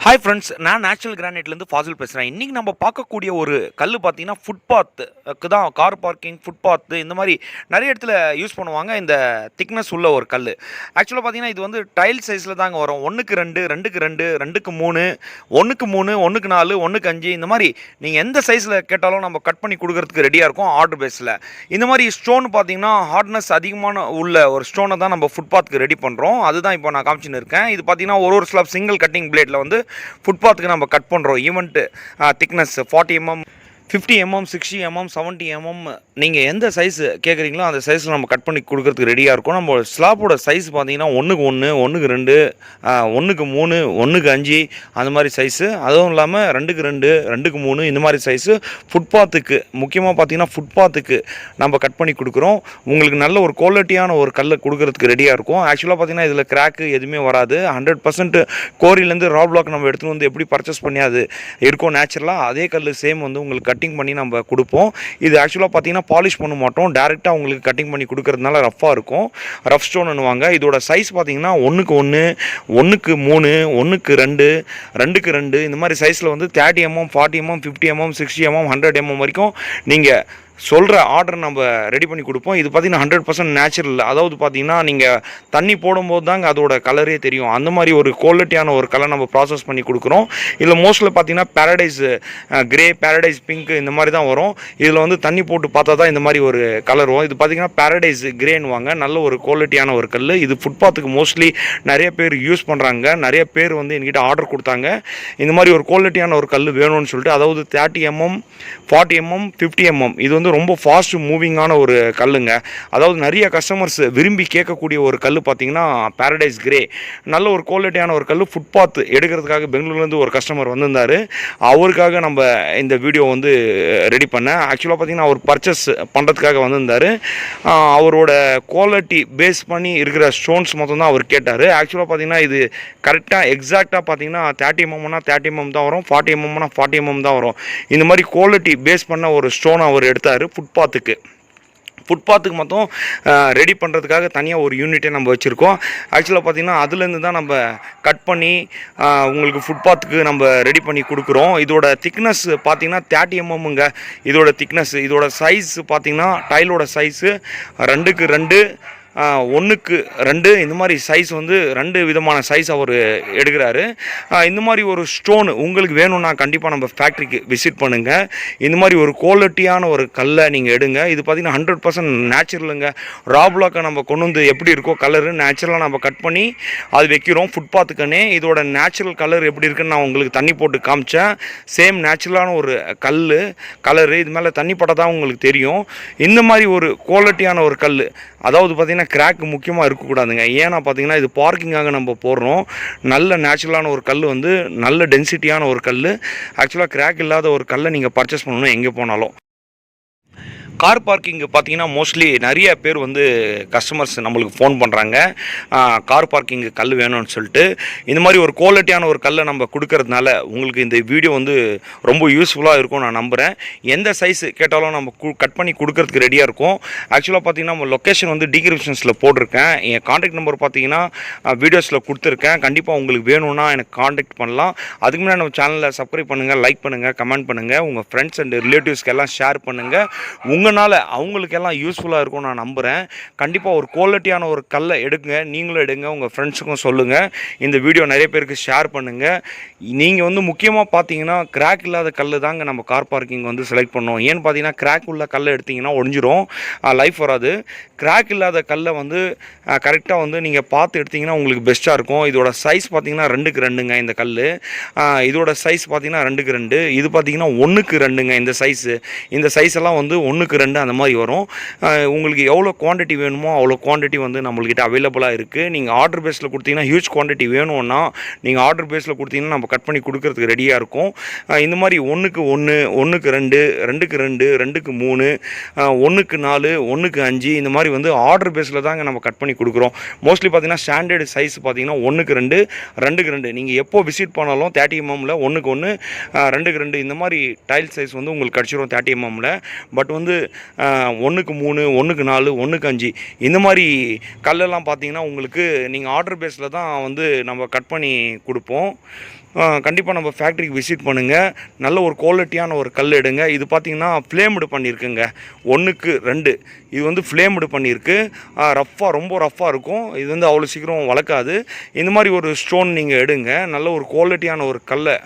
Hi friends, நான் natural கிரானைட்லேருந்து Fazil பேசுகிறேன். இன்றைக்கி நம்ம பார்க்கக்கூடிய ஒரு கல் பார்த்தீங்கன்னா ஃபுட்பாத்துக்கு தான். கார் பார்க்கிங், ஃபுட்பாத்து இந்த மாதிரி நிறைய இடத்துல யூஸ் பண்ணுவாங்க. இந்த திக்னஸ் உள்ள ஒரு கல். ஆக்சுவலாக பார்த்தீங்கன்னா இது வந்து டைல் சைஸில் தாங்க வரும். 1க்கு 2, 2க்கு 2, 2க்கு 3, 1க்கு 3, 1க்கு 4, 1க்கு 5 இந்த மாதிரி நீங்கள் எந்த சைஸில் கேட்டாலும் நம்ம கட் பண்ணி கொடுக்கறதுக்கு ரெடியாக இருக்கும் ஆர்டர் பேஸில். இந்த மாதிரி ஸ்டோன் பார்த்தீங்கன்னா ஹார்ட்னஸ் அதிகமான உள்ள ஒரு ஸ்டோனை தான் நம்ம ஃபுட்பாத்துக்கு ரெடி பண்ணுறோம். அதுதான் இப்போ நான் காமிச்சுன்னு இருக்கேன். இது பார்த்தீங்கன்னா ஒரு ஸ்லாப் சிங்கிள் கட்டிங் பிளேடில் வந்து ஃபுட்பாத்துக்கு நம்ம கட் பண்ணுறோம். Event thickness 40 mm, 50 mm, 60 mm, 70 mm நீங்கள் எந்த சைஸ் கேட்குறீங்களோ அந்த சைஸில் நம்ம கட் பண்ணி கொடுக்கறதுக்கு ரெடியாக இருக்கும். நம்ம ஸ்லாப்போட சைஸ் பார்த்தீங்கன்னா 1க்கு 1, 1க்கு 2, 1க்கு 3, 1க்கு 5 அந்த மாதிரி சைஸு. அதுவும் இல்லாமல் 2க்கு 2, 2க்கு 3 இந்த மாதிரி சைஸு ஃபுட்பாத்துக்கு முக்கியமாக பார்த்தீங்கன்னா ஃபுட்பாத்துக்கு நம்ம கட் பண்ணி கொடுக்குறோம். உங்களுக்கு நல்ல ஒரு குவாலிட்டியான ஒரு கல்லை கொடுக்கறதுக்கு ரெடியாக இருக்கும். ஆக்சுவலாக பார்த்தீங்கன்னா இதில் கிராக்கு எதுவுமே வராது. 100% கோரிலேருந்து ரா பிளாக் நம்ம எடுத்துகிட்டு வந்து எப்படி பர்ச்சேஸ் பண்ணி அது இருக்கும் நேச்சுரலாக அதே கல் சேம் வந்து உங்களுக்கு கட்டிங் பண்ணி நம்ம கொடுப்போம். இது ஆக்சுவலாக பார்த்தீங்கன்னா பாலிஷ் பண்ண மாட்டோம். டேரெக்டாக உங்களுக்கு கட்டிங் பண்ணி கொடுக்கறதுனால ரஃப்பாக இருக்கும். ரஃப் ஸ்டோன்னுவாங்க. இதோட சைஸ் பார்த்தீங்கன்னா 1க்கு 1, 1க்கு 3, 1க்கு 2, 2க்கு 2 இந்த மாதிரி சைஸில் வந்து 30 mm, 40 mm, 50 mm, 60 mm, 100 mm வரைக்கும் நீங்கள் சொல்கிற ஆர்டர் நம்ம ரெடி பண்ணி கொடுப்போம். இது பார்த்தீங்கன்னா 100% நேச்சுரல். அதாவது பார்த்தீங்கன்னா நீங்கள் தண்ணி போடும்போது தாங்க அதோட கலரே தெரியும். அந்த மாதிரி ஒரு குவாலிட்டியான ஒரு கலர் நம்ம ப்ராசஸ் பண்ணி கொடுக்குறோம். இதில் மோஸ்ட்லி பார்த்தீங்கன்னா பேரடைஸ் கிரே, பேரடைஸ் பிங்க் இந்த மாதிரி தான் வரும். இதில் வந்து தண்ணி போட்டு பார்த்தா தான் இந்த மாதிரி ஒரு கலர் வரும். இது பார்த்தீங்கன்னா பேரடைஸ் கிரேன்னுவாங்க. நல்ல ஒரு குவாலிட்டியான ஒரு கல். இது ஃபுட்பாத்துக்கு மோஸ்ட்லி நிறைய பேர் யூஸ் பண்ணுறாங்க. நிறைய பேர் வந்து என்கிட்ட ஆர்டர் கொடுத்தாங்க. இந்த மாதிரி ஒரு குவாலிட்டியான ஒரு கல் வேணும்னு சொல்லிட்டு. அதாவது 30 mm, 40 mm, 50 mm இது வந்து ரொம்ப ஃபாஸ்ட் மூவிங்கான ஒரு கல்லுங்க. அதாவது நிறைய கஸ்டமர்ஸ் விரும்பி கேட்கக்கூடிய ஒரு கல் பார்த்தீங்கன்னா பேரடைஸ் கிரே. நல்ல ஒரு குவாலிட்டியான ஒரு கல். ஃபுட்பாத் எடுக்கிறதுக்காக பெங்களூர்லேருந்து ஒரு கஸ்டமர் வந்திருந்தார். அவருக்காக நம்ம இந்த வீடியோ வந்து ரெடி பண்ணேன். ஆக்சுவலாக பார்த்தீங்கன்னா அவர் பர்ச்சேஸ் பண்ணுறதுக்காக வந்திருந்தார். அவரோட குவாலிட்டி பேஸ் பண்ணி இருக்கிற ஸ்டோன்ஸ் மொத்தம் தான் அவர் கேட்டார். ஆக்சுவலாக பார்த்தீங்கன்னா இது கரெக்டாக எக்ஸாக்டாக பார்த்தீங்கன்னா 30 mm 30 mm தான் வரும், 40 mm 40 mm தான் வரும். இந்த மாதிரி குவாலிட்டி பேஸ் பண்ண ஒரு ஸ்டோன் அவர் எடுத்தார். ஃபுட்பாத்துக்கு மொத்தம் ரெடி பண்ணுறதுக்காக தனியாக ஒரு யூனிட்டே நம்ம வச்சுருக்கோம். ஆக்சுவலாக பார்த்திங்கன்னா அதுலேருந்து தான் நம்ம கட் பண்ணி உங்களுக்கு ஃபுட்பாத்துக்கு நம்ம ரெடி பண்ணி கொடுக்குறோம். இதோட திக்னஸ் பார்த்திங்கன்னா 30 mmங்க இதோட திக்னஸ். இதோட சைஸ் பார்த்திங்கன்னா டைலோட சைஸு 2க்கு 2, 1க்கு 2 இந்த மாதிரி சைஸ் வந்து 2 விதமான சைஸ் அவர் எடுக்கிறாரு. இந்த மாதிரி ஒரு ஸ்டோன் உங்களுக்கு வேணும்னா கண்டிப்பாக நம்ம ஃபேக்ட்ரிக்கு விசிட் பண்ணுங்கள். இந்த மாதிரி ஒரு குவாலிட்டியான ஒரு கல்லை நீங்கள் எடுங்க. இது பார்த்திங்கன்னா 100% நேச்சுரலுங்க. ரா பிளாக்கை நம்ம கொண்டு வந்து எப்படி இருக்கோ கலரு நேச்சுரலாக நம்ம கட் பண்ணி அது வைக்கிறோம் ஃபுட்பாத்துக்குன்னே. இதோட நேச்சுரல் கலர் எப்படி இருக்குன்னு நான் உங்களுக்கு தண்ணி போட்டு காமிச்சேன். சேம் நேச்சுரலான ஒரு கலரு. இது மேலே தண்ணி பட்டால் தான் உங்களுக்கு தெரியும். இந்த மாதிரி ஒரு குவாலிட்டியான ஒரு கல். அதாவது பார்த்திங்கன்னா கிராக் முக்கியமாக இருக்கக்கூடாதுங்க. ஏன்னா பார்த்தீங்கன்னா இது பார்க்கிங்காக நம்ம போடுறோம். நல்ல நேச்சுரலான ஒரு கல் வந்து நல்ல டென்சிட்டியான ஒரு கல். ஆக்சுவலாக கிராக் இல்லாத ஒரு கல்லை நீங்கள் பர்ச்சேஸ் பண்ணணும் எங்கே போனாலும். கார் பார்க்கிங்கு பார்த்தீங்கன்னா மோஸ்ட்லி நிறைய பேர் வந்து கஸ்டமர்ஸ் நம்மளுக்கு ஃபோன் பண்ணுறாங்க. கார் பார்க்கிங்கு கல் வேணும்னு சொல்லிட்டு. இந்த மாதிரி ஒரு குவாலிட்டியான ஒரு கல்லை நம்ம கொடுக்கறதுனால உங்களுக்கு இந்த வீடியோ வந்து ரொம்ப யூஸ்ஃபுல்லாக இருக்கும் நான் நம்புகிறேன். எந்த சைஸ் கேட்டாலும் நம்ம கட் பண்ணி கொடுக்கறதுக்கு ரெடியாக இருக்கும். ஆக்சுவலாக பார்த்தீங்கன்னா நம்ம லொக்கேஷன் வந்து டிஸ்கிரிப்ஷன்ஸில் போட்டிருக்கேன். என் காண்டாக்ட் நம்பர் பார்த்தீங்கன்னா வீடியோஸில் கொடுத்துருக்கேன். கண்டிப்பாக உங்களுக்கு வேணும்னா எனக்கு காண்டாக்ட் பண்ணலாம். அதுக்கு முன்னாடி நம்ம சேனலில் சப்ஸ்கிரைப் பண்ணுங்கள், லைக் பண்ணுங்கள், கமெண்ட் பண்ணுங்கள், உங்கள் ஃப்ரெண்ட்ஸ் அண்ட் ரிலேட்டிவ்ஸ்க்கு எல்லாம் ஷேர் பண்ணுங்கள். உங்களால் அவங்களுக்கெல்லாம் யூஸ்ஃபுல்லாக இருக்கும் நான் நம்புகிறேன். கண்டிப்பாக ஒரு குவாலிட்டியான ஒரு கல்லை எடுங்க. நீங்களும் எடுங்க, உங்கள் ஃப்ரெண்ட்ஸுக்கும் சொல்லுங்கள். இந்த வீடியோ நிறைய பேருக்கு ஷேர் பண்ணுங்கள். நீங்கள் வந்து முக்கியமாக பார்த்தீங்கன்னா கிராக் இல்லாத கல் தாங்க நம்ம கார் பார்க்கிங் வந்து செலக்ட் பண்ணோம். ஏன்னு பார்த்தீங்கன்னா கிராக் உள்ள கல்லை எடுத்திங்கன்னா ஒடிஞ்சிரும், லைஃப் வராது. கிராக் இல்லாத கல்லை வந்து கரெக்டாக வந்து நீங்கள் பார்த்து எடுத்திங்கன்னா உங்களுக்கு பெஸ்ட்டாக இருக்கும். இதோட சைஸ் பார்த்தீங்கன்னா 2க்கு 2ங்க இந்த கல். இதோட சைஸ் பார்த்தீங்கன்னா 2க்கு 2. இது பார்த்தீங்கன்னா 1க்கு 2ங்க இந்த சைஸு. இந்த சைஸ் எல்லாம் வந்து 1க்கு 2 அந்த மாதிரி வரும். உங்களுக்கு எவ்வளோ குவான்டிட்டி வேணுமோ அவ்வளோ குவான்டிட்டி வந்து நம்மள்கிட்ட அவைலபிளாக இருக்குது. நீங்கள் ஆர்டர் பேஸில் கொடுத்தீங்கன்னா ஹியூஜ் குவான்டிட்டி வேணும்னா நீங்கள் ஆர்டர் பேஸில் கொடுத்தீங்கன்னா நம்ம கட் பண்ணி கொடுக்கறதுக்கு ரெடியாக இருக்கும். இந்த மாதிரி 1க்கு 1, 1க்கு 2, 2க்கு 2, 2க்கு 3, 1க்கு 4, 1க்கு 5 இந்த மாதிரி வந்து ஆர்டர் பேஸில் தாங்க நம்ம கட் பண்ணி கொடுக்குறோம். மோஸ்ட்லி பார்த்தீங்கன்னா ஸ்டாண்டர்டு சைஸ் பார்த்தீங்கன்னா 1க்கு 2, 2க்கு 2 நீங்கள் எப்போ விசிட் பண்ணாலும் 30 mmல 1க்கு 1, 2க்கு 2 இந்த மாதிரி டைல் சைஸ் வந்து உங்களுக்கு கிடச்சிரும் 30 mmல. பட் வந்து 1க்கு 3, 1க்கு 4, 1க்கு 5 இந்த மாதிரி கல்லெல்லாம் பார்த்தீங்கன்னா உங்களுக்கு நீங்கள் ஆர்டர் பேஸில் தான் வந்து நம்ம கட் பண்ணி கொடுப்போம். கண்டிப்பாக நம்ம ஃபேக்ட்ரிக்கு விசிட் பண்ணுங்கள். நல்ல ஒரு குவாலிட்டியான ஒரு கல் எடுங்க. இது பார்த்திங்கன்னா ஃப்ளேம்டு பண்ணியிருக்குங்க. 1க்கு 2 இது வந்து ஃப்ளேம்டு பண்ணியிருக்கு. ரொம்ப ரஃப்பாக இருக்கும். இது வந்து அவ்வளோ சீக்கிரம் வளர்க்காது. இந்த மாதிரி ஒரு ஸ்டோன் நீங்கள் எடுங்க. நல்ல ஒரு குவாலிட்டியான ஒரு கல்லை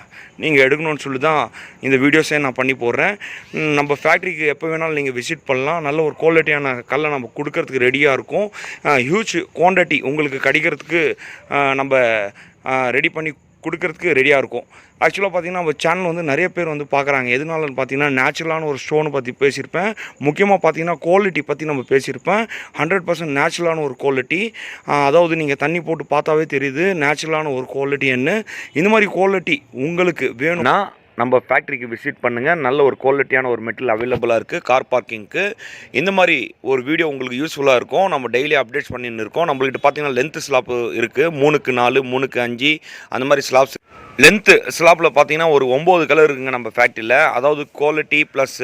நீங்கள் எடுக்கணும்னு சொல்லி தான் இந்த வீடியோஸே நான் பண்ணி போடுறேன். நம்ம ஃபேக்ட்ரிக்கு எப்போ வேணாலும் நீங்கள் விசிட் பண்ணலாம். நல்ல ஒரு குவாலிட்டியான கல்லை நம்ம கொடுக்கறதுக்கு ரெடியாக இருக்கும். ஹியூஜ் குவான்டிட்டி உங்களுக்கு கிடைக்கிறதுக்கு நம்ம ரெடி பண்ணி கொடுக்கறதுக்கு ரெடியாக இருக்கும். ஆக்சுவலாக பார்த்திங்கன்னா நம்ம சேனல் வந்து நிறைய பேர் வந்து பார்க்குறாங்க. எதனாலன்னு பார்த்தீங்கன்னா நேச்சுரலான ஒரு ஸ்டோனை பற்றி பேசியிருப்பேன். முக்கியமாக பார்த்திங்கன்னா குவாலிட்டி பற்றி நம்ம பேசியிருப்பேன். 100% நேச்சுரலான ஒரு குவாலிட்டி. அதாவது நீங்கள் தண்ணி போட்டு பார்த்தாவே தெரியுது நேச்சுரலான ஒரு குவாலிட்டி என்ன. இந்த மாதிரி குவாலிட்டி உங்களுக்கு வேணும்னா நம்ம ஃபேக்ட்ரிக்கு விசிட் பண்ணுங்கள். நல்ல ஒரு குவாலிட்டியான ஒரு மெட்டீரியல் அவைலபிளாக இருக்குது கார் பார்க்கிங்க்கு. இந்த மாதிரி ஒரு வீடியோ உங்களுக்கு யூஸ்ஃபுல்லாக இருக்கும். நம்ம டெய்லி அப்டேட்ஸ் பண்ணின்னு இருக்கோம். நம்மள்கிட்ட பார்த்திங்கன்னா லென்த்து ஸ்லாப்பு இருக்குது. 3க்கு 4, 3க்கு 5 அந்த மாதிரி ஸ்லாப்ஸ். லென்த்து ஸ்லாப்பில் பார்த்தீங்கன்னா ஒரு 9 கலர் இருக்குங்க நம்ம ஃபேக்ட்ரியில். அதாவது குவாலிட்டி ப்ளஸ்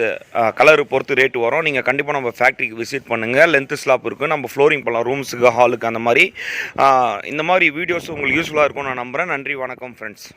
கலரு பொறுத்து ரேட்டு வரும். நீங்கள் கண்டிப்பாக நம்ம ஃபேக்ட்ரிக்கு விசிட் பண்ணுங்கள். லென்த்து ஸ்லாப் இருக்குது. நம்ம ஃப்ளோரிங் பண்ணலாம் ரூம்ஸுக்கு, ஹாலுக்கு அந்த மாதிரி. இந்த மாதிரி வீடியோஸ் உங்களுக்கு யூஸ்ஃபுல்லாக இருக்கும்னு நான் நம்புகிறேன். நன்றி, வணக்கம் ஃப்ரெண்ட்ஸ்.